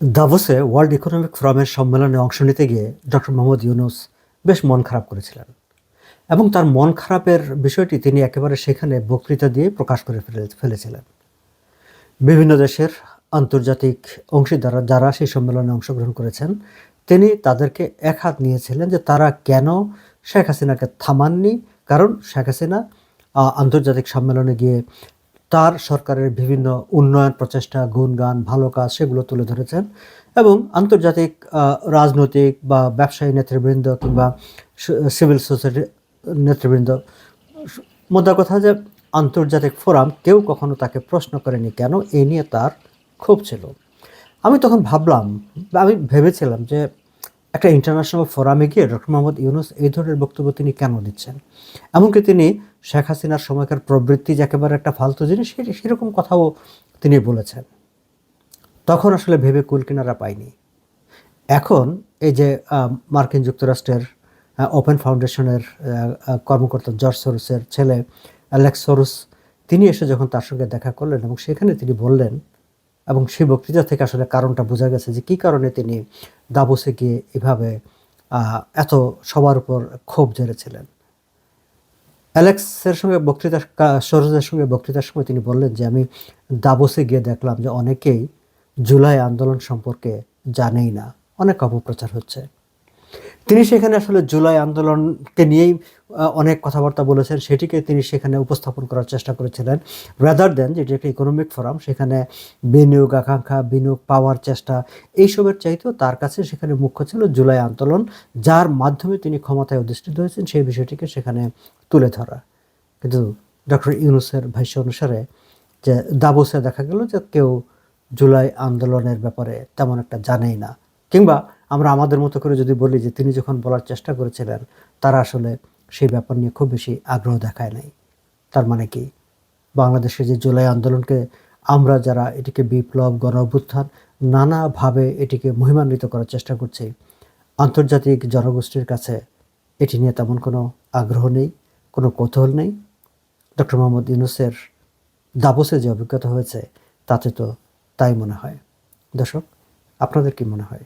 দাভোসে world economic ফোরামের সম্মেলনে অংশ নিতে গিয়ে ডক্টর মোহাম্মদ ইউনূস বেশ মন খারাপ করেছিলেন এবং তার মন খারাপের বিষয়টি তিনি একেবারে সেখানে বক্তৃতা দিয়ে প্রকাশ করে ফেলেছিলেন। বিভিন্ন দেশের আন্তর্জাতিক অংশীদাররা যারা সেই সম্মেলনে অংশগ্রহণ করেছেন, তিনি তাদেরকে একহাত নিয়েছিলেন যে তারা কেন শেখ হাসিনাকে থামাননি। কারণ শেখ হাসিনা আন্তর্জাতিক সম্মেলনে গিয়ে তার সরকারের বিভিন্ন উন্নয়ন প্রচেষ্টা, গুণগান, ভালো কাজ সেগুলো তুলে ধরেছেন এবং আন্তর্জাতিক রাজনৈতিক বা ব্যবসায়ী নেতৃবৃন্দ কিংবা সিভিল সোসাইটির নেতৃবৃন্দ, মোদ্দা কথা যে আন্তর্জাতিক ফোরাম কেউ কখনো তাকে প্রশ্ন করেনি কেন, এই নিয়ে তার ক্ষোভ ছিল। আমি তখন ভাবলাম, আমি ভেবেছিলাম যে একটা ইন্টারন্যাশনাল ফোরামে গিয়ে ডক্টর মোহাম্মদ ইউনূস এই ধরনের বক্তব্য তিনি কেন দিচ্ছেন। এমনকি তিনি শেখ হাসিনার সময়কার প্রবৃত্তি যে একেবারে একটা ফালতু জিনিস, সেরকম কথাও তিনি বলেছেন। তখন আসলে ভেবে কুল কিনারা পাইনি। এখন এই যে মার্কিন যুক্তরাষ্ট্রের ওপেন ফাউন্ডেশনের কর্মকর্তা জর্জ সরোসের ছেলে অ্যালেক্স সরোস, তিনি এসে যখন তার সঙ্গে দেখা করলেন এবং সেখানে তিনি বললেন, এবং সেই বক্তৃতা থেকে আসলে কারণটা বোঝা গেছে যে কী কারণে তিনি দাভোসে গিয়ে এভাবে এত সবার উপর ক্ষোভ ঝেড়েছিলেন। অ্যালেক্সের সঙ্গে সরোজের সঙ্গে বক্তৃতার সময় তিনি বললেন যে আমি দাভোসে গিয়ে দেখলাম যে অনেকেই জুলাই আন্দোলন সম্পর্কে জানেই না, অনেক অপপ্রচার হচ্ছে। তিনি সেখানে আসলে জুলাই আন্দোলনকে নিয়েই অনেক কথাবার্তা বলেছেন, সেটিকে তিনি সেখানে উপস্থাপন করার চেষ্টা করেছিলেন, রাদার দেন যেটি একটা ইকোনমিক ফোরাম, সেখানে বিনিয়োগ আকাঙ্ক্ষা, বিনিয়োগ পাওয়ার চেষ্টা, এইসবের চাইতেও তার কাছে সেখানে মুখ্য ছিল জুলাই আন্দোলন, যার মাধ্যমে তিনি ক্ষমতায় অধিষ্ঠিত হয়েছেন সেই বিষয়টিকে সেখানে তুলে ধরা। কিন্তু ডক্টর ইউনূসের ভাষ্য অনুসারে যে দাভোসে দেখা গেল যে কেউ জুলাই আন্দোলনের ব্যাপারে তেমন একটা জানেই না, কিংবা আমরা আমাদের মতো করে যদি বলি যে তিনি যখন বলার চেষ্টা করেছিলেন তারা আসলে সেই ব্যাপার নিয়ে খুব বেশি আগ্রহ দেখায় নাই। তার মানে কি, বাংলাদেশের যে জুলাই আন্দোলনকে আমরা যারা এটিকে বিপ্লব, গণ অভ্যুত্থান, নানাভাবে এটিকে মহিমান্বিত করার চেষ্টা করছি, আন্তর্জাতিক জনগোষ্ঠীর কাছে এটি নিয়ে তেমন কোনো আগ্রহ নেই, কোনো কৌতূহল নেই। ডক্টর মোহাম্মদ ইউনূসের দাভোসে যে অভিজ্ঞতা হয়েছে তাতে তো তাই মনে হয়। দর্শক, আপনাদের কি মনে হয়?